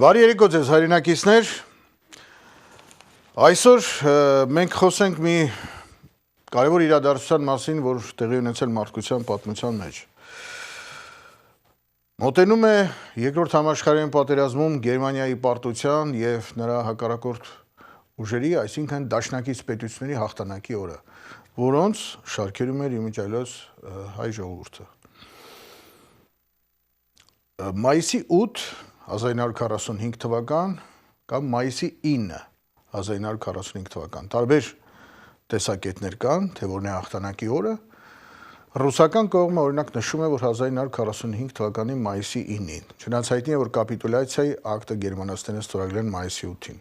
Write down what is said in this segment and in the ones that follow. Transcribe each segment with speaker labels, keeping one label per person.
Speaker 1: Բարի երեկո ձեզ հայրենակիցներ, այսօր մենք խոսենք մի կարևոր իրադարձության մասին, որ տեղի ունեցել մարդկության պատմության մեջ։ Մոտենում է երկրորդ համաշխարհային պատերազմում Գերմանիայի պարտության եւ նրա հակառակորդ ուժերի, այսինքն դաշնակից պետությունների հաղթանակի օրը, որոնց շարքերում էր իմիջիայլոց հայ ժողովուրդը։ Մայիսի 8 1945 թվական կամ մայիսի 9 1945 թվական տարբեր տեսակետներ կան, թե որն է հաղթանակի օրը։ Ռուսական կողմը օրինակ նշում է, որ 1945 թվականի մայիսի 9-ին, չնայած հայտնի է, որ կապիտուլյացիայի ակտը գերմանացիները ստորագրել են մայիսի 8-ին։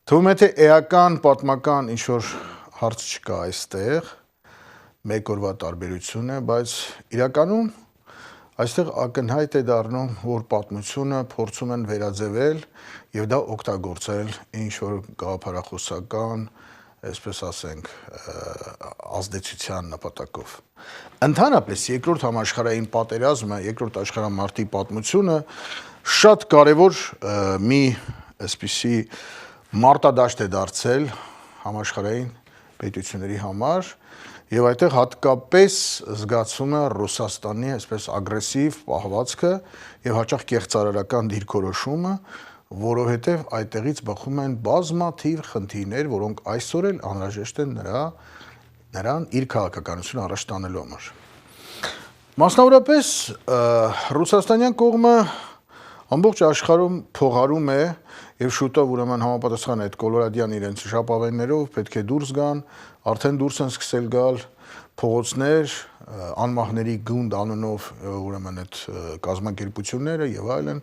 Speaker 1: Թվում է, թե էական պատմական ինչ-որ հարց չկա այստեղ, մեկ օրվա տարբերություն է, բայց իրականում այստեղ ակնհայտ է դառնում, որ պատմությունը փորձում են վերաձևել եւ դա օգտագործել ինչ-որ գաղափարախոսական, այսպես ասենք, ազդեցության նպատակով։ Ընդհանրապես երկրորդ համաշխարհային պատերազմը, երկրորդ աշխարհամարտի պատմությունը շատ կարևոր մի այսպիսի մարտադաշտ է դարձել համաշխարհային պետությունների համար եւ այդտեղ հատկապես զգացվում է Ռուսաստանի այսպես ագրեսիվ պահվածքը եւ հաճախ կեղծարարական դիրքորոշումը, որովհետեւ այդտեղից բխում են բազմաթիվ խնդիրներ, որոնք այսօր էլ անհրաժեշտ են նրան իր քաղաքականությունը առաջ տանելու համար։ Մասնավորապես ռուսաստանյան կողմը ամբողջ աշխարհում փողարում է եւ շուտով ուրեմն համապատասխան այդ կոլորադյան իրենց ժապավեններով պետք է դուրս գան, արդեն դուրս են սկսել գալ փողոցներ, անմահների գունդ անունով ուրեմն այդ կազմակերպությունները եւ այլն,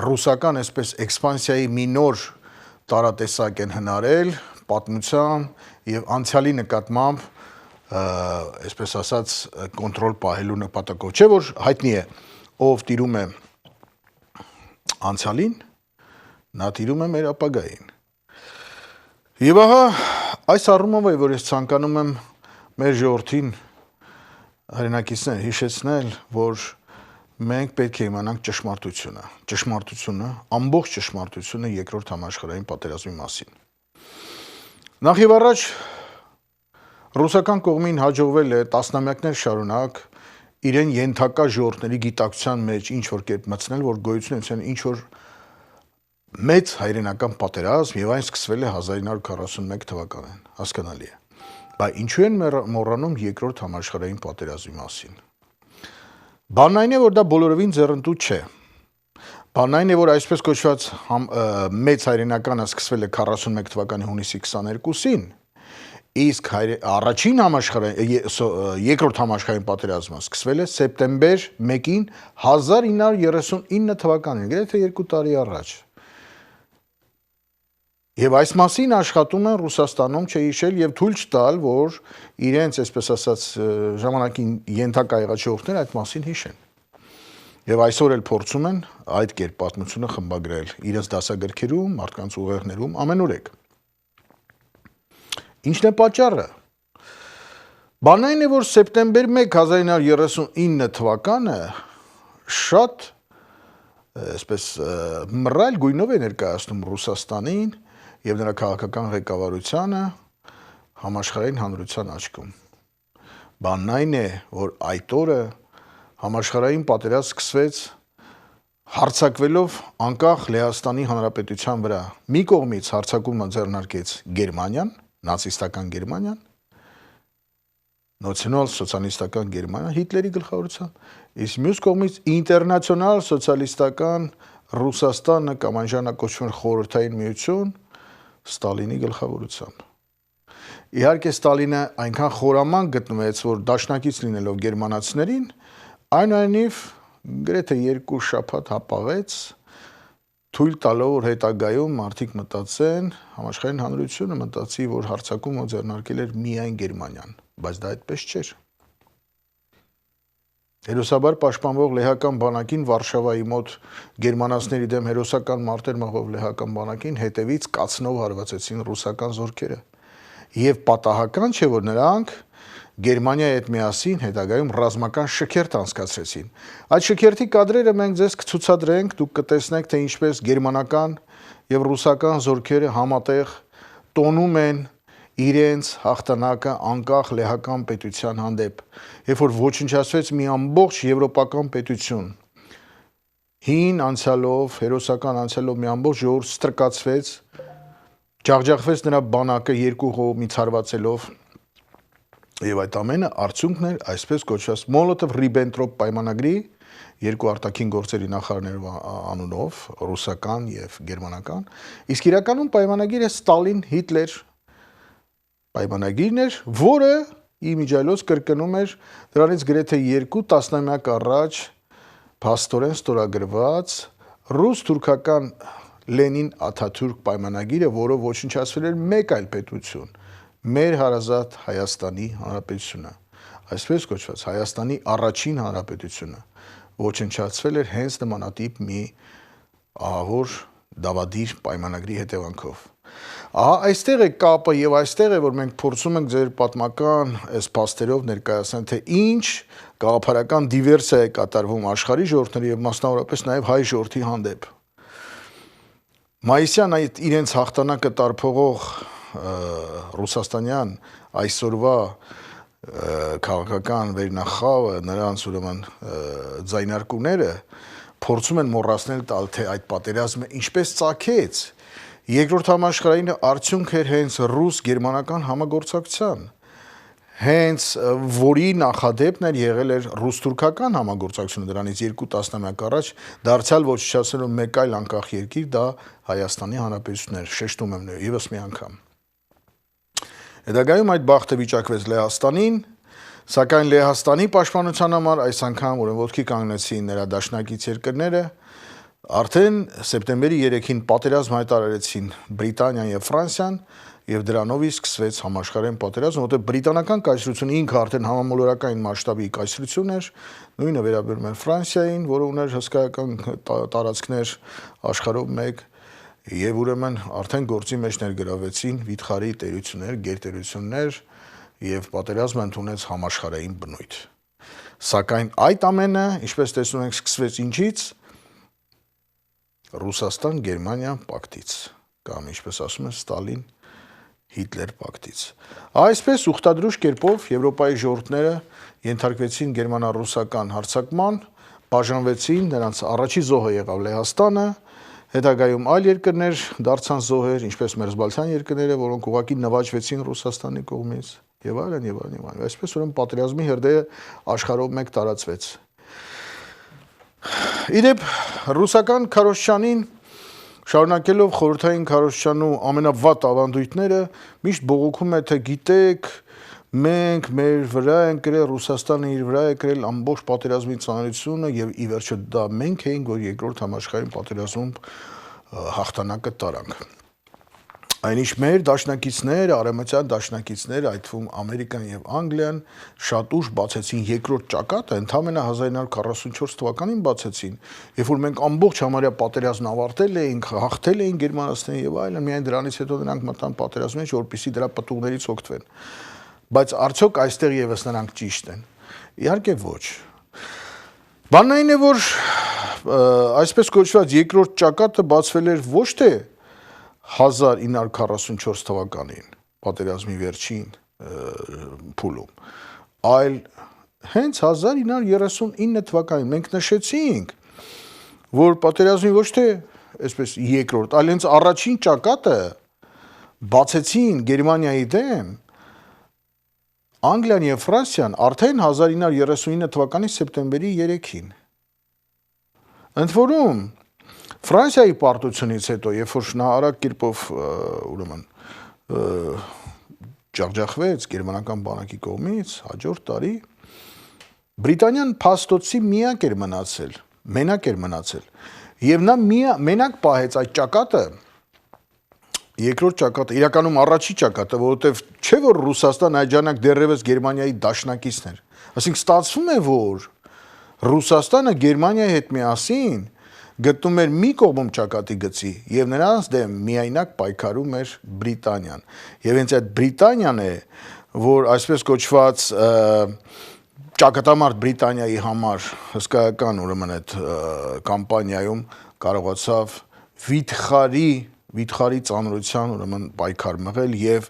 Speaker 1: ռուսական այսպես էքսպանսիայի մի նոր տարատեսակ են հնարել պատմության եւ անցյալի նկատմամբ այսպես ասած կոնտրոլ պահելու նպատակով, չէ՞ որ հայտնի է ով տիրում է անցյալին, նա տիրում է մեր ապագային։ Եվ ահա այս առումով է, որ ես ցանկանում եմ մեր ժողովրդին հայրենակիցներ հիշեցնել, որ մենք պետք է իմանանք ճշմարտությունը, ամբողջ ճշմարտությունը երկրորդ համաշխարհային պատերազմի մասին։ Նախ եւ առաջ ռուսական կողմին հաջողվել է տասնամյակներ շարունակ իրեն ենթակա ժողովուրդների գիտակցության մեջ ինչ-որ կերպ մտցնել, որ գոյություն ունեն ինչ-որ մեծ հայրենական պատերազմ եւ այն սկսվել է 1941 թվականին, հասկանալի է։ Բայց ինչու են մոռանում երկրորդ համաշխարհային պատերազմի մասին։ Բանն այն է, որ դա բոլորովին ձեռնտու չէ։ Բանն այն է, որ այսպես կոչված մեծ հայրենականը սկսվել է 41 թվականի հունիսի 22-ին, իսկ առաջին երկրորդ համաշխարհային պատերազմը սկսվել է սեպտեմբեր 1-ին 1939 թվականին, գրեթե 2 տարի առաջ։ Եվ այս մասին աշխատում են Ռուսաստանում չհիշել եւ թույլ չտալ, որ իրենց, այսպես ասած, ժամանակին ենթակա եղած ժողովուրդները այդ մասին հիշեն։ Եվ այսօր էլ փորձում են այդ կերպ պատմությունը խմբագրել իրենց դասագրքերում, մարդկանց ուղերձներում ամենուրեք։ Ինչն է պատճառը։ Բանն այն է, որ սեպտեմբեր 1 1939 թվականը շատ այսպես մռայլ գույնով է ներկայացնում Ռուսաստանին եւ նրա քաղաքական ղեկավարությանը համաշխարհային հանրության աչքում։ Բանն այն է, որ այդ օրը համաշխարհային պատերազմ սկսվեց հարձակվելով անկախ Լեհաստանի Հանրապետության վրա։ Մի կողմից հարձակումը ձեռնարկեց Գերմանիան, նացիստական Գերմանիան, նացիոնալ սոցիալիստական Գերմանիան Հիտլերի գլխավորությամբ, իսկ մյուս կողմից ինտերնացիոնալ սոցիալիստական Ռուսաստանը կամ այն ժամանակոչվող Խորհրդային Միություն Ստալինի գլխավորությամբ։ Իհարկե Ստալինը այնքան խորամանկ գտնվեց, որ դաշնակից լինելով գերմանացիներին, այնուամենայնիվ գրեթե 2 շաբաթ հապաղեց, թույլ տալով, որ հետագայում մարդիկ մտածեն, համաշխարհային հանրությունը մտածի, որ հարձակումը ձեռնարկել էր միայն Գերմանիան, բայց դա այդպես չէր։ Հերոսաբար պաշտպանվող լեհական բանակին Վարշավայի մոտ գերմանացիների դեմ հերոսական մարտեր մղվող լեհական բանակին հետևից կացնով հարվածեցին ռուսական զորքերը։ Եվ պատահական չէ, որ նրանք Գերմանիայի հետ միասին հետագայում ռազմական շքերթ անցկացրեցին։ Այդ շքերթի կադրերը մենք ձեզ կցուցադրենք, դուք կտեսնեք, թե ինչպես գերմանական եւ ռուսական զորքերը համատեղ տոնում են իրենց հաղթանակը անկախ լեհական պետության հանդեպ, երբ որ ոչնչացվեց մի ամբողջ եվրոպական պետություն։ Հին անցյալով, հերոսական անցյալով մի ամբողջ ժողովուրդ ստրկացվեց, ջախջախվեց նրա բանակը երկու կողմից հարվածելով, եւ այդ ամենը արդյունքն էր այսպես կոչված Մոլոտով-Ռիբենտրոպ պայմանագրի երկու արտաքին գործերի նախարարներով անունով, ռուսական եւ գերմանական, իսկ իրականում պայմանագիրը Ստալին-Հիտլեր պայմանագիրն էր, որը իմիջիայլոց կրկնում էր դրանից գրեթե 2 տասնամյակ առաջ փաստորեն ստորագրված ռուս-թուրքական Լենին-Աթաթուրք պայմանագիրը, որը ոչնչացվել էր մեկ այլ պետություն, մեր հարազատ Հայաստանի Հանրապետությունը, այսպես կոչված Հայաստանի առաջին հանրապետությունը, ոչնչացվել էր հենց նմանատիպ մի ահավոր դավադիր պայմանագրի հետևանքով։ Ահա այստեղ է կապը եւ այստեղ է, որ մենք փորձում ենք ձեր պատմական այս փաստերով ներկայացնել, թե ինչ գաղափարական դիվերսիա է կատարվում աշխարհի ժողովուրդների եւ մասնավորապես նաեւ հայ ժողովրդի հանդեպ։ Մայիսյան այդ իրենց հաղթանակը տարփողող ռուսաստանյան այսօրվա քաղաքական վերնախավը, նրանց ուրեմն ձայնարկուները փորձում են մոռացնել տալ, թե այդ պատերազմը ինչպես ծագեց։ Երկրորդ համաշխարհային արդյունք էր հենց ռուս-գերմանական համագործակցության, հենց որի նախադեպն էր եղել էր ռուս-թուրքական համագործակցությունը դրանից 2 տասնամյակ առաջ, դարձյալ ոչնչացնելով մեկ այլ անկախ երկիր, դա Հայաստանի Հանրապետությունն էր, շեշտում եմ եւս մի անգամ։ Հետագայում այդ բախտը վիճակվեց Լեհաստանին, սակայն Լեհաստանի պաշտպանության համար այս անգամ որ ոտքի կանգնեցին նրա դաշնակից երկրները, արդեն սեպտեմբերի 3-ին պատերազմ հայտարարեցին Բրիտանիան եւ Ֆրանսիան եւ դրանով սկսվեց համաշխարհային պատերազմը, որտեղ բրիտանական կայսրությունը ինքը արդեն համամոլորակային մասշտաբի կայսրություն էր, նույնը վերաբերում է Ֆրանսիային, որը ուներ հսկայական տարածքներ աշխարհով մեկ, եւ ուրեմն արդեն գործի մեջ ներգրավեցին վիթխարի տերություններ, գերտերություններ եւ պատերազմը ընդունեց համաշխարհային բնույթ։ Սակայն այդ ամենը, ինչպես տեսնում ենք, սկսվեց ինչից։ Ռուսաստան-Գերմանիա պակտից, կամ ինչպես ասում են Ստալին-Հիտլեր պակտից։ Այսպես ուխտադրուժ կերպով Եվրոպայի ժողովուրդները ենթարկվեցին գերմանա-ռուսական հարձակման, բաժանվեցին, նրանց առաջի զոհը եղավ Լեհաստանը, հետագայում այլ երկրներ դարձան զոհեր, ինչպես մերձբալթյան երկրները, որոնք ուղղակի նվաճվեցին Ռուսաստանի կողմից, եւ այլն եւ այլն եւ այլն։ Այսպես ուրեմն պատերազմի հրդեհը աշխարհով մեկ տարածվեց։ Իդեպ ռուսական քարոզչանին շարունակելով խորհրդային քարոզչանու ամենավատ ավանդույթները միշտ բողոքում է, թե գիտեք, մենք մեր վրա ենք կրել, Ռուսաստանը իր վրա է կրել ամբողջ պատերազմի ծանրությունը եւ ի վերջո դա մենք էինք, որ երկրորդ համաշխարհային պատերազմում հաղթանակը տարանք։ Այնիշ մեր դաշնակիցները, արևմտյան դաշնակիցները, այդ թվում Ամերիկան եւ Անգլիան շատ ուշ բացեցին երկրորդ ճակատը, ընդամենը 1944 թվականին բացեցին, երբ որ մենք ամբողջ համարյա պատերազմն ավարտել էինք, հաղթել էինք գերմանացիներին եւ այլն, միայն դրանից հետո նրանք մտան պատերազմի մեջ, որպեսզի դրա պտուղներից օգտվեն։ Բայց արդյոք այստեղ եւս նրանք ճիշտ են։ Իհարկե ոչ։ Բանն այն է, որ այսպես կոչված երկրորդ ճակատը բացվել էր ոչ թե 1944 թվականին, պատերազմի վերջին փուլում, այլ հենց 1939 թվականին մենք նշեցինք, որ պատերազմի ոչ թե այսպես երկրորդ, այլ հենց առաջին ճակատը բացեցին Գերմանիայի դեմ Անգլիան եւ Ֆրանսիան արդեն 1939 թվականի սեպտեմբերի 3-ին։ Ընդ որում Ֆրանսիայի պարտությունից հետո, երբ որ շնահարակ կերպով ուրեմն ջախջախվեց գերմանական բանակի կողմից, հաջորդ տարի Բրիտանիան փաստոցի միակ էր մնացել, մենակ էր մնացել, եւ նա մենակ պահեց այդ ճակատը, երկրորդ ճակատը, իրականում առաջի ճակատը, որովհետեւ չէ որ Ռուսաստան այդ ժամանակ դեռևս Գերմանիայի դաշնակիցն էր, այսինքն ստացվում է, որ Ռուսաստանը Գերմանիայի հետ միասին գտնում էր մի կողմում ճակատի գծի եւ նրանց դեմ միայնակ պայքարում էր Բրիտանիան։ Եվ հենց այդ Բրիտանիան է, որ այսպես կոչված ճակատամարտ Բրիտանիայի համար հսկայական ուրեմն այդ կամպանիայում կարողացավ վիթխարի ծանրության ուրեմն պայքար մղել եւ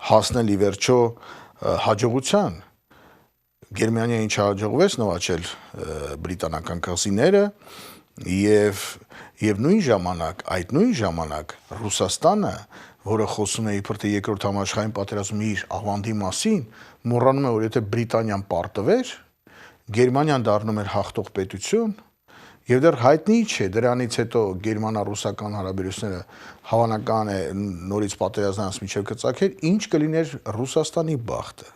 Speaker 1: հասնել ի վերջո հաջողության։ Գերմանիային չհաջողվեց նվաճել բրիտանական կղզիները եւ այդ նույն ժամանակ Ռուսաստանը, որը խոսում է իբր թե երկրորդ համաշխարհային պատերազմի իր ավանդի մասին, մոռանում է, որ եթե Բրիտանիան պարտվեր, Գերմանիան դառնում էր հաղթող պետություն, եւ դեռ հայտնի չէ դրանից հետո գերմանա-ռուսական հարաբերությունները հավանական է նորից պատերազմից միջև կծագեր, ինչ կլիներ Ռուսաստանի բախտը։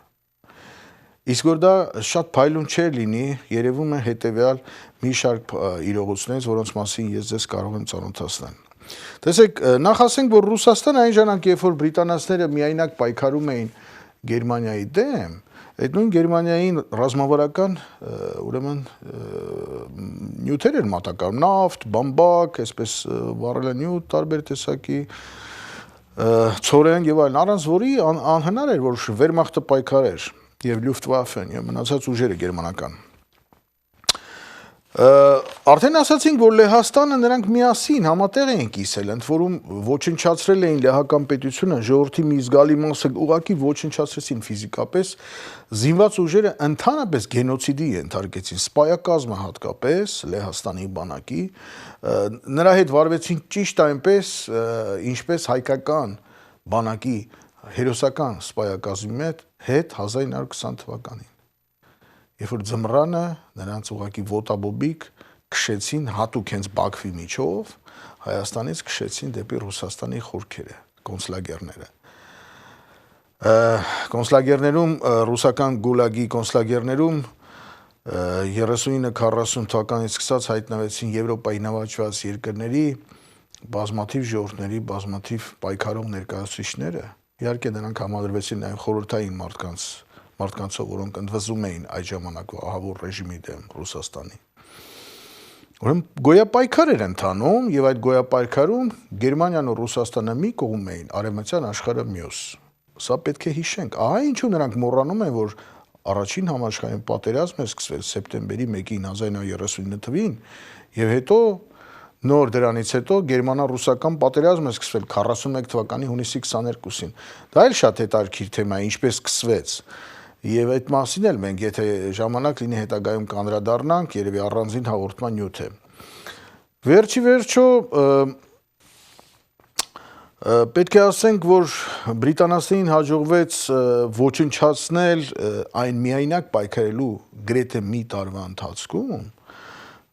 Speaker 1: Իսկ որ դա շատ փայլուն չէ լինի, երևում է հետեւյալ մի շարք իրողություններից, որոնց մասին ես ձեզ կարող եմ ծանոթացնել։ Տեսեք, նախ ասենք, որ Ռուսաստանը այն ժամանակ, երբ որ բրիտանացիները միայնակ պայքարում էին Գերմանիայի դեմ, այդ նույն Գերմանիային ռազմավարական ուրեմն նյութեր էր մատակարարում, նավթ, բամբակ, այսպես վառելանյութ, տարբեր տեսակի ցորեն եւ այլն, առանց որի անհնար էր, որ Վերմախտը պայքարեր եւ Լյուֆտվաֆեն եւ մնացած ուժերը գերմանական։ Արդեն ասացինք, որ Լեհաստանը նրանք միասին համատեղ էին կիսել, ընդ որում ոչնչացրել էին լեհական պետությունը, ժողովրդի մի զգալի մասը ուղղակի ոչնչացրեցին ֆիզիկապես, զինված ուժերը ընդհանրապես գենոցիդի ենթարկեցին, սպայակազմը հատկապես Լեհաստանի բանակի, նրա հետ վարվեցին ճիշտ այնպես, ինչպես հայկական բանակի հերոսական սպայակազմի հետ 1920 թվականին։ Երբ որ ձմռանը նրանց ուղղակի ոտաբոբիկ քշեցին հատուկ հենց Բաքվի միջով, Հայաստանից քշեցին դեպի Ռուսաստանի խորքերը, կոնցլագերները։ Կոնցլագերներում ռուսական գուլագի կոնցլագերներում 39-40 թվականից սկսած հայտնվեցին Եվրոպայի նվաճված երկրների բազմաթիվ ժողովուրդների, բազմաթիվ պայքարող ներկայացուցիչները, իհարկե նրանք համադրվեցին նաև խորհրդային մարդկանցով, որոնք ընդվզում էին այդ ժամանակվա ահավոր ռեժիմի դեմ Ռուսաստանի։ Ուրեմն գոյապայքար էր ընթանում եւ այդ գոյապայքարում Գերմանիան ու Ռուսաստանը մի կողմ էին, արևմտյան աշխարհը մյուս։ Սա պետք է հիշենք։ Ահա ինչու նրանք մոռանում են, որ առաջին համաշխարհային պատերազմը սկսվել սեպտեմբերի 1-ին 1939 թվականին եւ հետո նոր դրանից հետո գերմանա-ռուսական պատերազմը սկսվել 41 թվականի հունիսի 22-ին։ Դա էլ շատ հետաքրքիր թեմա է, ինչպես սկսվեց։ Եվ այդ մասին էլ մենք եթե ժամանակ լինի հետագայում կանդրադառնանք, երևի առանձին հաղորդման նյութ է։ Վերջի վերջո պետք է ասենք, որ բրիտանացիներին հաջողվեց ոչնչացնել այն միայնակ պայքարելու գրեթե մի տարվա ընթացքում,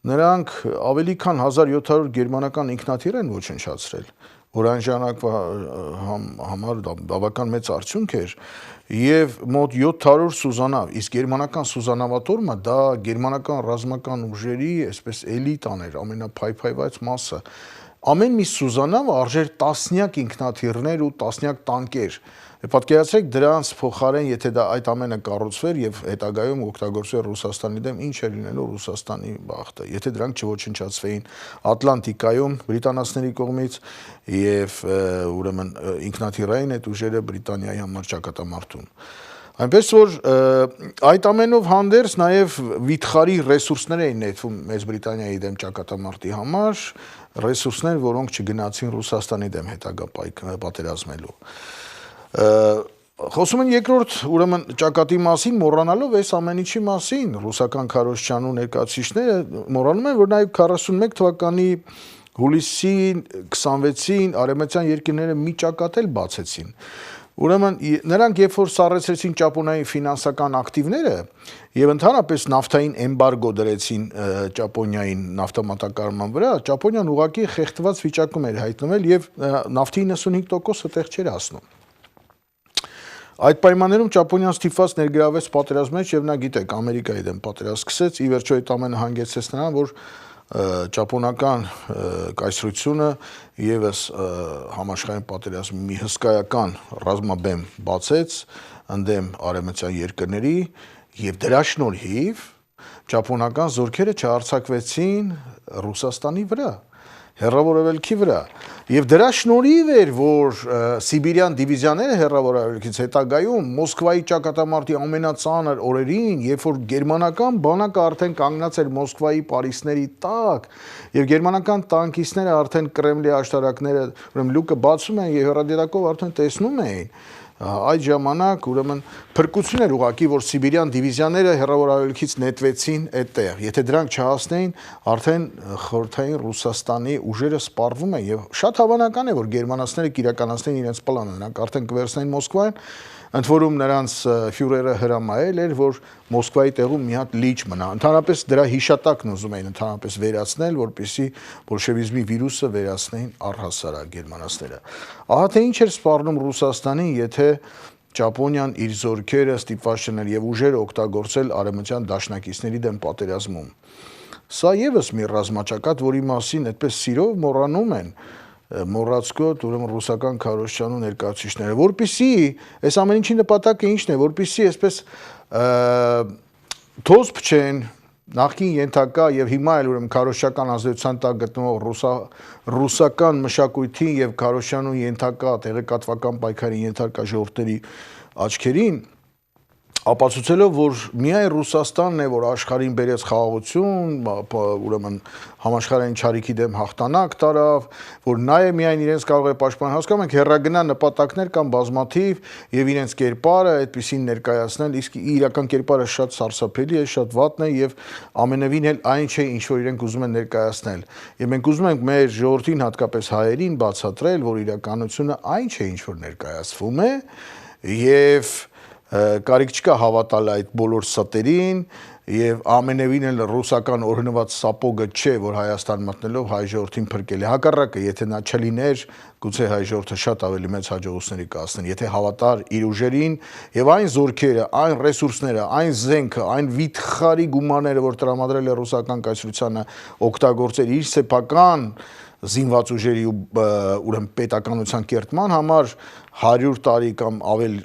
Speaker 1: նրանք ավելի քան 1700 գերմանական ինքնաթիռ են ոչնչացրել, որ այն ժամանակվա համար բավական մեծ արդյունք էր, եւ մոտ 700 սուզանավ, իսկ գերմանական սուզանավատորմը դա գերմանական ռազմական ուժերի այսպես էլիտան էր, ամենափայփայված մասը։ Ամեն մի սուզանավը արժեր տասնյակ ինքնաթիռներ ու տասնյակ տանկեր։ Պատկերացրեք դրանց փոխարեն, եթե դա այդ ամենը կառուցվեր եւ հետագայում օգտագործվեր Ռուսաստանի դեմ, ինչ է լինելու Ռուսաստանի բախտը, եթե դրանք չոչնչացվեին Ատլանտիկայում բրիտանացիների կողմից եւ ուրեմն ինքնաթիռային այդ ուժերը Բրիտանիայի համար ճակատամարտում։ Այնպես որ այդ ամենով հանդերձ նաեւ վիթխարի ռեսուրսներ էին նետվում Մեծ Բրիտանիայի դեմ ճակատամարտի համար, ռեսուրսներ, որոնք չգնացին Ռուսաստանի դեմ հետագա պատերազմելու։ Խոսում են երկրորդ ուրեմն ճակատի մասին, մոռանալով այս ամեն ինչի մասին, ռուսական քարոզչանու ներկայացուցիչները մոռանում են, որ նաև 41 թվականի հուլիսի 26-ին արևմտյան երկրները մի ճակատ էլ բացեցին։ Ուրեմն նրանք երբ որ սառեցրեցին Ճապոնիայի ֆինանսական ակտիվները եւ ընդհանրապես նավթային էմբարգո դրեցին Ճապոնիային նավթամատակարարման վրա, Ճապոնիան ուղղակի խեղդված վիճակում էր հայտնվել եւ նավթի 95%-ը տեղ չէր հասնում։ Այդ պայմաններում Ճապոնիան ստիպված ներգրավեց պատերազմի մեջ եւ նա գիտեք Ամերիկայի դեմ պատերազմ սկսեց, ի վերջո այդ ամենը հանգեցրեց նրան, որ ճապոնական կայսրությունը եւս համաշխարհային պատերազմի մի հսկայական ռազմաբեմ բացեց ընդդեմ արևմտյան երկրների եւ դրա շնորհիվ ճապոնական զորքերը չհարձակվեցին Ռուսաստանի վրա, հեռավոր արևելքի վրա, եւ դրա շնորհիվ էր, որ Սիբիրյան դիվիզիաները հեռավոր արևելքից հետագայում Մոսկվայի ճակատամարտի ամենածանր օրերին, երբ որ գերմանական բանակը արդեն կանգնած էր Մոսկվայի պարիսների տակ, եւ գերմանական տանկիստները արդեն Կրեմլի աշտարակները, ուրեմն լուկը բացում են եւ հեռադիտակով արդեն տեսնում էին, այդ ժամանակ ուրեմն փրկություն էր ուղղակի, որ Սիբիրյան դիվիզիաները հեռավոր արևելքից նետվեցին այդտեղ։ Եթե դրանք չհասնեին, արդեն խորհրդային Ռուսաստանի ուժերը սպառվում են եւ շատ հավանական է, որ գերմանացիները կիրականացնեն իրենց պլանը, նրանք արդեն կվերցնեն Մոսկվան, ընդ որում նրանց ֆյուրերը հրամայել էր, որ Մոսկվայի տեղում մի հատ լիճ մնա։ Ընդհանրապես դրա հիշատակն ուզում էին ընդհանրապես վերացնել, որպեսզի բոլշևիզմի վիրուսը վերացնեին առհասարակ գերմանացիները։ Ահա թե ինչ էր սպառնում Ռուսաստանին, եթե Ճապոնիան իր զորքերը ստիպված չներ եւ ուժերը օգտագործել արևմտյան դաշնակիցների դեմ պատերազմում։ Սա եւս մի ռազմաճակատ, որի մասին այդպես սիրով մոռանում են մոռացկոտ ուրեմն ռուսական քարոզչանու ներկայացուցիչները, որպեսզի այս ամեն ինչի նպատակը ինչն է, որպեսզի այսպես թոզ փչեն նախկին ենթակա եւ հիմա էլ ուրեմն քարոզչական ազդեցության տակ գտնվող ռուսական մշակույթի եւ քարոզչանու ենթակա տեղեկատվական պայքարի ենթարկա ժողովրդների աչքերին ապացուցելով, որ միայն Ռուսաստանն է, որ աշխարհին բերեց խաղաղություն, ուրեմն համաշխարհային չարիքի դեմ հաղթանակ տարավ, որ նա է միայն իրենց կարող է պաշտպանել, հասկանում եք, հեռագնա նպատակներ կան բազմաթիվ եւ իրենց կերպարը այդպեսին ներկայացնել, իսկ իրական կերպարը շատ սարսափելի է, շատ վատն է եւ ամենևին էլ այն չէ, ինչ որ իրենք ուզում են ներկայացնել։ Եվ մենք ուզում ենք մեր ժողովրդին, հատկապես հայերին, բացատրել, որ իրականությունը այն չէ, ինչ որ ներկայացվում է եւ կարիք չկա հավատալ այդ բոլոր ստերին եւ ամենևին էլ ռուսական օրհնված սապոգը չէ, որ Հայաստան մտնելով հայ ժողովրդին փրկել է։ Հակառակը, եթե նա չլիներ, գուցե հայ ժողովուրդը շատ ավելի մեծ հաջողությունների կհասներ, եթե հավատար իր ուժերին եւ այն զորքերը, այն ռեսուրսները, այն զենքը, այն վիթխարի գումարները, որ տրամադրել է ռուսական կայսրությանը, օգտագործել իր սեփական զինված ուժերի ուրեմն պետականության կերտման համար 100 տարի կամ ավել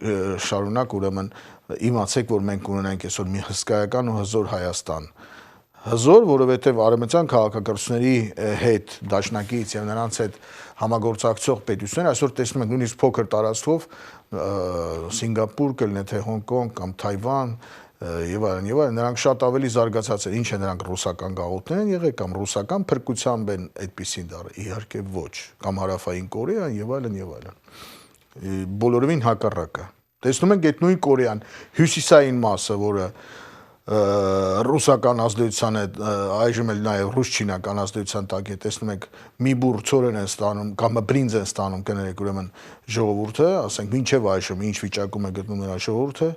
Speaker 1: շարունակ ուրեմն իմացեք, որ մենք ունենանք այսօր մի հսկայական ու հզոր Հայաստան։ Հզոր, որովհետև արևմտյան քաղաքակրթությունների հետ դաշնակից եւ նրանց հետ համագործակցող պետությունները այսօր տեսնում ենք նույնիսկ փոքր տարածքով Սինգապուր կլինի, թե Հոնկոնգ կամ Թայվան եւ այլն, նրանք շատ ավելի զարգացած են, ինչ է նրանք ռուսական գաղութներ են եղել կամ ռուսական փրկությամբ են այդպեսին դառը, իհարկե ոչ, կամ հարավային Կորեան եւ այլն, բոլորովին հակառակը։ Տեսնում ենք այդ նույն Կորեան հյուսիսային մասը, որը ռուսական ազդեցության է, այժմ էլ նաեւ ռուս-չինական ազդեցության տակ է, տեսնում եք մի բուռ ցորեն են ստանում կամ բրինձ են ստանում, կներեք ուրեմն ժողովուրդը, ասենք մինչեւ այժմ ինչ վիճակում է գտնում նրա ժողովուրդը,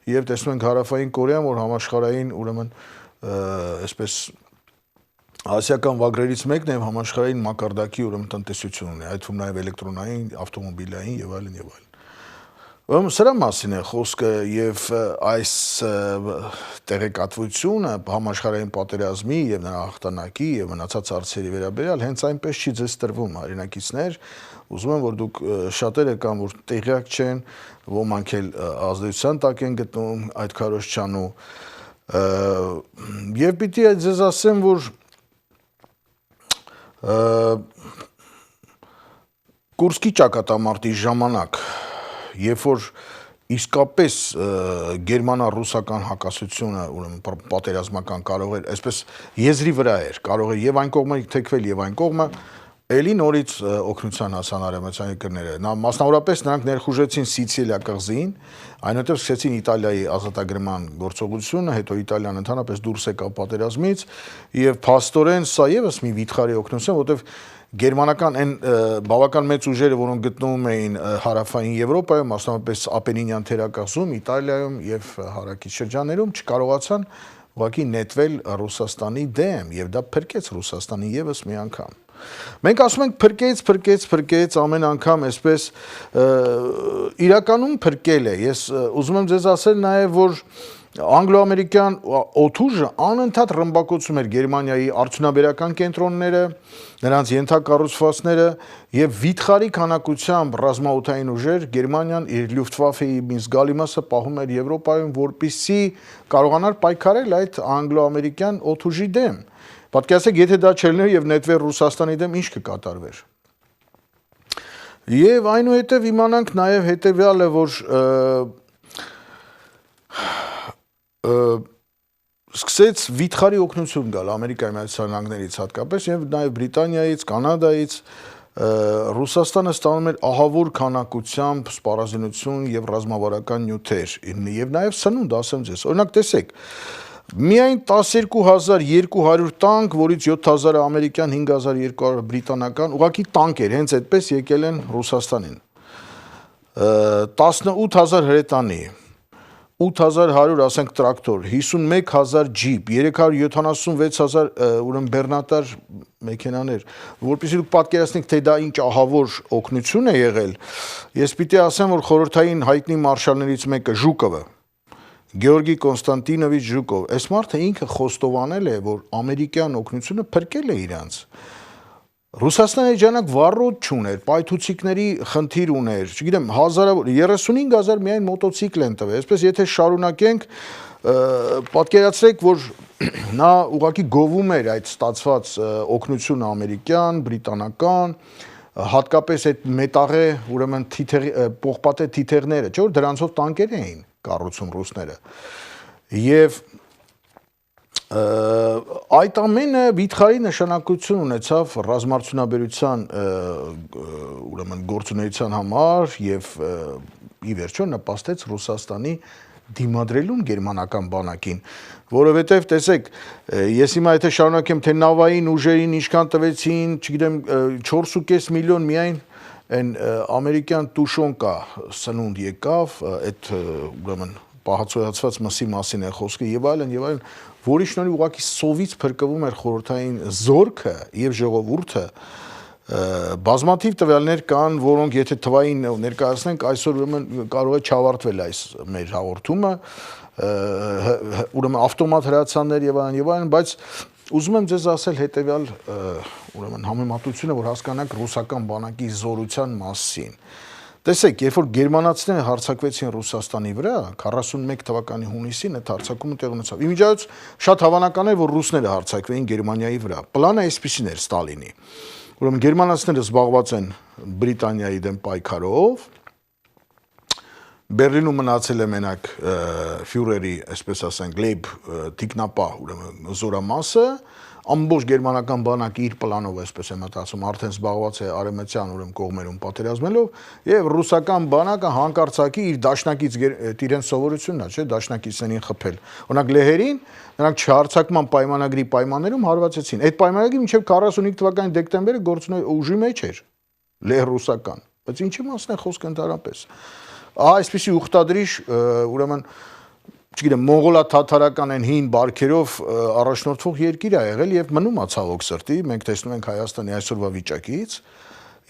Speaker 1: եւ տեսնում ենք հարավային Կորեան, որ համաշխարհային ուրեմն այսպես ասիական վագրերից մեկն է համաշխարհային մակարդակի ուրեմն տնտեսություն ունի, այդ թվում նաեւ էլեկտրոնային, ավտոմոբիլային եւ այլն։ Սրա մասին է խոսքը եւ այս տեղեկատվությունը համաշխարհային պատերազմի եւ նրա հաղթանակի եւ մնացած հարցերի վերաբերյալ հենց այնպես չի ձեզ տրվում, հայրենակիցներ, ուզում եմ, որ դուք շատերը կան, որ տեղյակ չեն, ոմանք էլ ազդեցության տակ են գտնվում այդ քարոզչանու եւ պիտի ձեզ ասեմ, որ Կուրսկի ճակատամարտի ժամանակ երբ որ իսկապես գերմանա-ռուսական հակասությունը ուրեմն պատերազմական կարող էր, այսպես եզրի վրա էր, կարող էր եւ այն կողմը թեքվել եւ այն կողմը էլի նորից օգնության հասան արևմտյան երկրները։ Նա մասնավորապես նրանք ներխուժեցին Սիցիլիա կղզին, այնուհետև սկսեցին Իտալիայի ազատագրման գործողությունը, հետո Իտալիան ընդհանրապես դուրս եկավ պատերազմից եւ փաստորեն սա եւս մի վիթխարի օգնություն, որովհետեւ գերմանական այն բավական մեծ ուժերը, որոնք գտնվում էին հարավային Եվրոպայում, մասնավորապես Ապենինյան թերակղզում, Իտալիայում եւ հարակից շրջաններում չկարողացան ուղղակի նետվել Ռուսաստանի դեմ եւ դա փրկեց Ռուսաստանի եւս մի անգամ։ Մենք ասում ենք փրկեց ամեն անգամ այսպես իրականում փրկել է։ Ես ուզում եմ ձեզ ասել նաեւ, որ անգլո-ամերիկյան օդուժը անընդհատ ռմբակոծում էր Գերմանիայի արդյունաբերական կենտրոնները, նրանց ենթակառուցվածքները եւ վիթխարի քանակությամբ ռազմաօդային ուժեր Գերմանիան իր Լյուֆտվաֆեի մի զգալի մասը պահում էր Եվրոպայում, որպեսզի կարողանար պայքարել այդ անգլո-ամերիկյան օդուժի դեմ։ Պատկերացրեք, եթե դա չլիներ եւ նետվեր Ռուսաստանի դեմ, ինչ կկատարվեր։ Եվ այնուհետև իմանանք նաեւ հետեւյալը, որ սկսեց վիթխարի օգնություն գալ Ամերիկայի Միացյալ Նահանգներից հատկապես եւ նաեւ Բրիտանիայից, Կանադայից Ռուսաստանը ստանում էր ահավոր քանակությամբ սպառազինություն եւ ռազմավարական նյութեր եւ նաեւ սնունդ, ասեմ ձեզ։ Օրինակ տեսեք, միայն 12200 տանկ, որից 7000-ը ամերիկյան, 5200 բրիտանական, ուղղակի տանկեր, հենց այդպես եկել են Ռուսաստանին։ 18000 հրետանի, 8100 ասենք տրակտոր, 51000 ջիպ, 376000 ուրեմն բեռնատար մեքենաներ, որպեսզի դուք պատկերացնեք, թե դա ինչ ահավոր օգնություն է եղել։ Ես պիտի ասեմ, որ խորհրդային հայտնի մարշալներից մեկը Ժուկովը, Գեորգի Կոնստանտինովիչ Ժուկով, այս մարդը ինքը խոստովանել է, որ ամերիկյան օգնությունը փրկել է իրանց։ Ռուսաստանը ժամանակ վառոդ չուներ, պայթուցիկների խնդիր ուներ, չգիտեմ, 35000 միայն մոտոցիկլ են տվել։ Այսպես եթե շարունակենք, պատկերացրեք, որ նա ուղղակի գովում էր այդ ստացված օգնությունը ամերիկյան, բրիտանական, հատկապես այդ մետաղե, ուրեմն պողպատե թիթեղները, չէ՞ որ դրանցով տանկեր էին կառուցում ռուսները։ Եվ այդ ամենը վիթխարի նշանակություն ունեցավ ռազմարդյունաբերության ուրեմն գործունեության համար եւ ի վերջո նպաստեց Ռուսաստանի դիմադրելուն գերմանական բանակին, որովհետեւ տեսեք, ես հիմա եթե շարունակեմ, թե նավային ուժերին ինչքան տվեցին, չգիտեմ, 4.5 միլիոն միայն այն ամերիկյան Տուշոնկա սնունդ եկավ, այդ ուրեմն պահածոյացված մսի մասին է խոսքը եւ այլն, որի շնորհիվ ուղղակի սովից փրկվում էր խորհրդային զորքը եւ ժողովուրդը։ Բազմաթիվ տվյալներ կան, որոնք եթե թվային ներկայացնենք, այսօր ուրեմն կարող է չավարտվել այս մեր հաղորդումը, ուրեմն ավտոմատ հրացաններ եւ այլն, բայց ուզում եմ ձեզ ասել հետեւյալ ուրեմն համեմատությունը, որ հասկանանք ռուսական բանակի զորության մասին։ Տեսեք, երբ որ գերմանացիները հարձակվեցին Ռուսաստանի վրա, 41 թվականի հունիսին այդ հարձակումը տեղի ունեցավ։ Իմիջիայլոց շատ հավանական է, որ ռուսները հարձակվեին Գերմանիայի վրա։ Պլանը այսպիսին էր Ստալինի։ Ուրեմն գերմանացիները զբաղված են Բրիտանիայի դեմ պայքարով։ Բերլինում մնացել է մենակ ֆյուրերի, այսպես ասենք, լեյբ տիկնապահ, ուրեմն զորամասը, ամբողջ գերմանական բանակը իր պլանով, այսպես եմ մտածում, արդեն զբաղված է արևմտյան ուրեմն կողմերում պատերազմելով, եւ ռուսական բանակը հանկարծակի իր դաշնակից իրենց սովորությունն է, չէ՞, դաշնակիցներին խփել։ Օրինակ լեհերին նրանք չհարձակման պայմանագրի պայմաններում հարվածեցին։ Այդ պայմանագրի մինչև 45 թվականի դեկտեմբերը գործունեություն ուժի մեջ էր լեհ-ռուսական, բայց ինչի մասն է խոսքը ընդհանրապես։ Այսպիսի ուխտադրիչ ուրեմն չգիտեմ, մոնղոլա-թաթարական են հին բարքերով առաջնորդվող երկիր է եղել եւ մնում է ցավոք սրտի, մենք տեսնում ենք Հայաստանի այսօրվա վիճակից։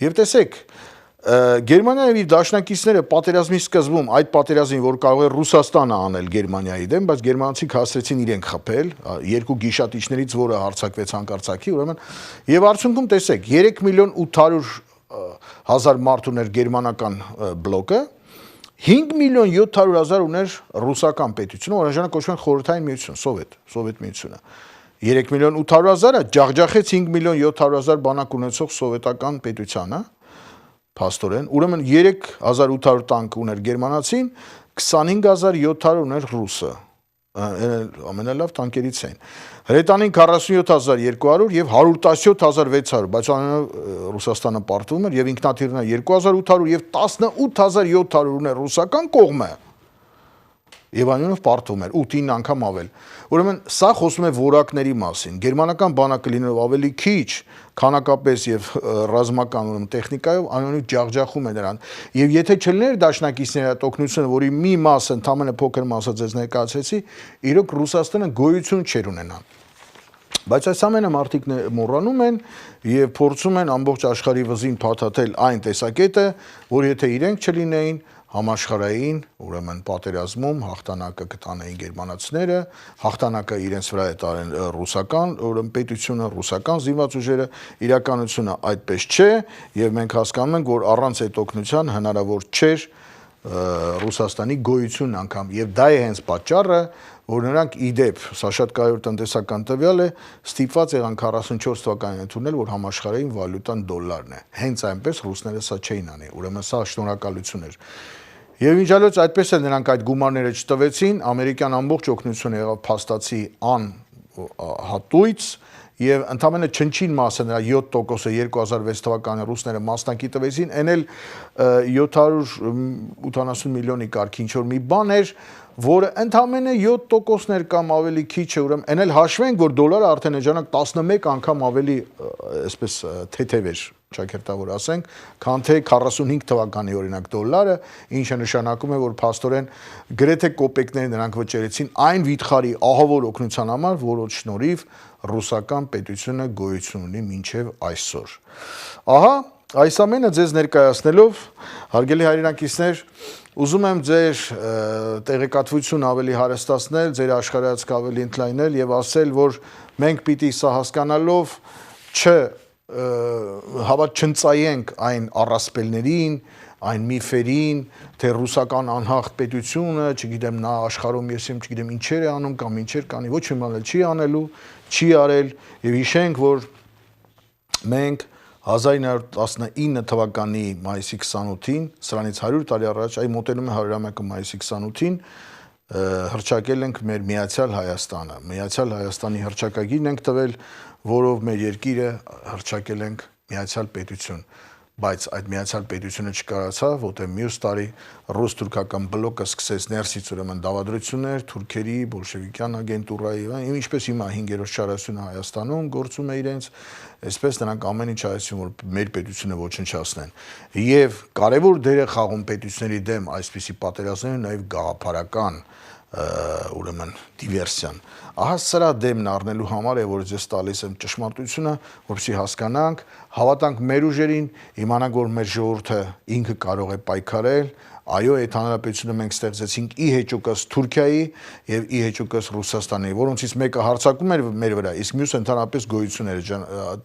Speaker 1: Եվ տեսեք, Գերմանիայի իր դաշնակիցները պատերազմի սկզբում այդ պատերազմին, որ կարող է Ռուսաստանը անել Գերմանիայի դեմ, բայց գերմանացիք հասցրեցին իրենք խփել, երկու գիշատիչներից որը հարձակվեց հանկարծակի, ուրեմն եւ արդյունքում տեսեք, 3.800.000 մարդ ուներ գերմանական բլոկը, 5.700.000 ուներ ռուսական պետությունը, օրինակ կոչվում են խորհրդային միություն, սովետ միությունը։ 3.800.000-ը ջախջախեց 5.700.000 բանակ ունեցող սովետական պետությանը, փաստորեն, ուրեմն 3800 տանկ ուներ գերմանացին, 25700 ուներ ռուսը, ամենալավ տանկերից էին։ Հրետանին 47200 եւ 117600, բայց Ռուսաստանը պարտվում էր եւ ինքնաթիռն է 2800 եւ 18700 ուներ ռուսական կողմը։ Եվ այնուհետև պարտվում էր 8-9 անգամ ավել։ Ուրեմն սա խոսում է որակների մասին։ Գերմանական բանակը լինելով ավելի քիչ քանակապես եւ ռազմական ուրեմն տեխնիկայով այնուհետև ջախջախում է նրան։ Եվ եթե չլիներ դաշնակիցների այդ օգնությունը, որի մի մասը, ընդամենը փոքր մասը ձեզ ներկայացրեցի, իրոք Ռուսաստանը գոյություն չէր ունենա։ Բայց այս ամենը մարդիկ մոռանում են եւ փորձում են ամբողջ աշխարհի վզին փաթաթել այն տեսակետը, որ եթե իրենք չլինեին, համաշխարհային, ուրեմն պատերազմում հաղթանակը կտանեին գերմանացիները, հաղթանակը իրենց վրա է տարել ռուսական պետությունը, ռուսական զինված ուժերը, իրականությունը այդպես չէ, եւ մենք հասկանում ենք, որ առանց այդ օգնության հնարավոր չէր Ռուսաստանի գոյությունն անգամ, եւ դա է հենց պատճառը, որ նրանք իդեպ, սա շատ կարևոր տնտեսական տվյալ է, ստիպված եղան 44 թվականին ընդունել, որ համաշխարհային վալյուտան դոլարն է։ Հենց այնպես ռուսները սա չէին անի, ուրեմն սա շնորհակալություն էր։ Եվ ինչալոց այդպես էլ նրանք այդ գումարները չտվեցին, ամերիկյան ամբողջ օգնությունը եղավ փաստացի անհատույց, եւ ընդամենը չնչին մասը նրա 7%-ը 2006 թվականին ռուսները մասնակի տվեցին, այն էլ 780 միլիոնի կարգի ինչ-որ մի բան էր, որը ընդամենը 7%-ներ կամ ավելի քիչ է, ուրեմն այն էլ հաշվենք, որ դոլարը արդեն էջանակ 11 անգամ ավելի այսպես թեթև էր, ճակերտավոր ասենք, քան թե 45 թվականի օրինակ դոլարը, ինչը նշանակում է, որ փաստորեն գրեթե կոպեկները նրանք վճարեցին այն վիթխարի ահավոր օգնության համար, որոց շնորհիվ ռուսական պետությունը գոյություն ունի մինչև այսօր։ Ահա, այս ամենը ձեզ ներկայացնելով, հարգելի հայրենակիցներ, ուզում եմ ձեր տեղեկատվությունը ավելի հարստացնել, ձեր աշխարհայացքը ավելի ընդլայնել եւ ասել, որ մենք պիտի սա հասկանալով հավատ չընծայենք այն առասպելներին, այն միֆերին, թե ռուսական անհաղթ պետությունը, չգիտեմ, նա աշխարհում չգիտեմ ինչեր է անում կամ ինչեր կանի, ոչ մի բան չի անելու, չի արել եւ հիշենք, որ մենք 1919 թվականի մայիսի 28-ին, սրանից 100 տարի առաջ, այ մոտենում է 100-ամյակը մայիսի 28-ին, հռչակել ենք մեր Միացյալ Հայաստանը։ Միացյալ Հայաստանի հռչակագիրն ենք տվել, որով մեր երկիրը հռչակել ենք Միացյալ Պետություն, բայց այդ Միացյալ Պետությունը չկարացավ, որտեղ մյուս տարի ռուս-թուրքական բլոկը սկսեց ներսից ուրեմն դավադրություններ, թուրքերի, բոլշևիկյան ագենտուրայի, ինչպես հիմա 5-րդ շարասյունը Հայաստանում գործում է իրենց, այսպես նրանք ամեն ինչ արեցին, որ մեր պետությունը ոչնչացնեն։ Եվ կարևոր դեր է խաղում պետությունների դեմ այսպիսի պատերազմները նաև գաղափարական ուրեմն դիվերսիան։ Ահա սրա դեմն առնելու համար է, որ ձեզ տալիս եմ ճշմարտությունը, որպեսզի հասկանանք, հավատանք մեր ուժերին, իմանանք, որ մեր ժողովուրդը ինքը կարող է պայքարել, այո, այդ հանրապետությունը մենք ստեղծեցինք ի հեճուկս Թուրքիայի եւ ի հեճուկս Ռուսաստանի, որոնցից մեկը հարձակում էր մեր վրա, իսկ մյուսը ընդհանրապես գոյություն էր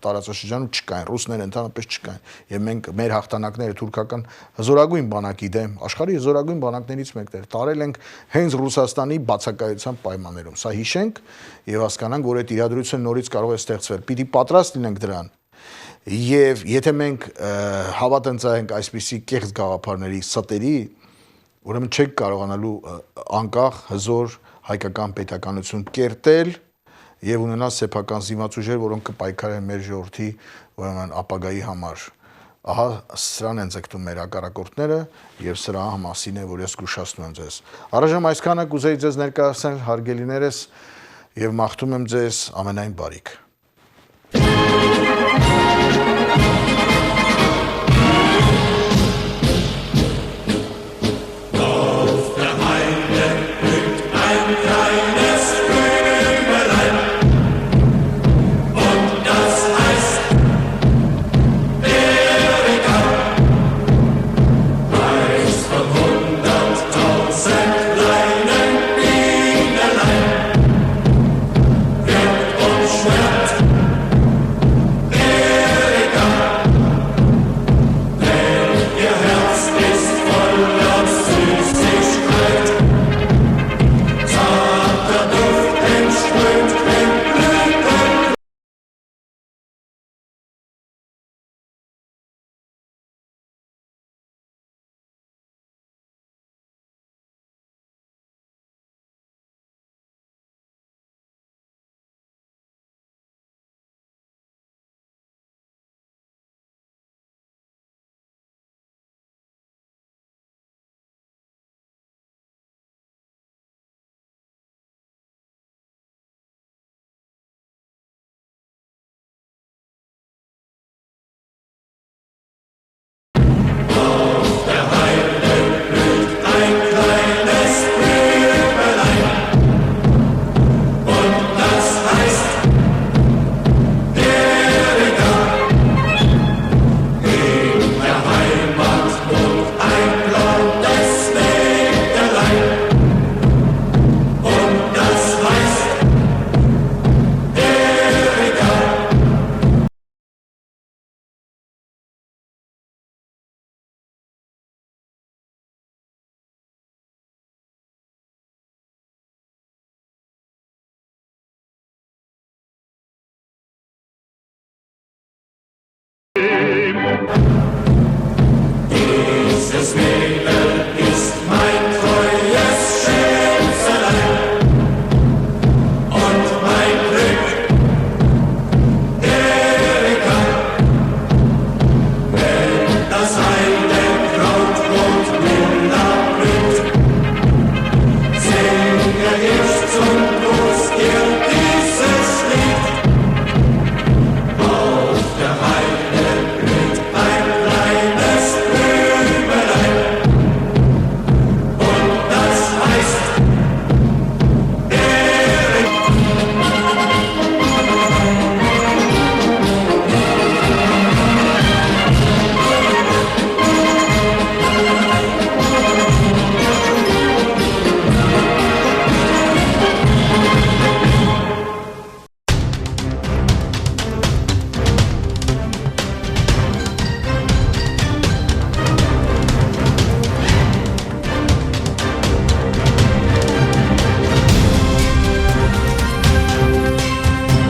Speaker 1: տարածաշրջանում չկային, ռուսները ընդհանրապես չկային, եւ մենք մեր հաղթանակները թուրքական հզորագույն բանակի դեմ, աշխարհի հզորագույն բանակներից մեկն էր, տարել ենք հենց Ռուսաստանի բացակայության պայմաններում։ Սա հիշենք եւ հասկանանք, որ այդ իրադրությունը նորից կարող է ստեղծվել։ Պիտի պատրաստ լինենք դրան։ Եվ եթե մենք հավատ ընծայենք այսպիսի կեղծ գաղափարների ստերի, ուրեմն չենք կարողանալու անկախ հզոր հայկական պետականություն կերտել եւ ունենալ սեփական զինված ուժեր, որոնք կպայքարեն մեր ժողովրդի ուրեմն ապագայի համար։ Ահա սրան են ձգտում մեր հակառակորդները եւ սրա մասին է, որ ես զգուշացնում եմ ձեզ։ Առայժմ այսքանը կուզեի ձեզ ներկայացնել, հարգելիներս, եւ մաղթում եմ ձեզ ամենայն բարիք։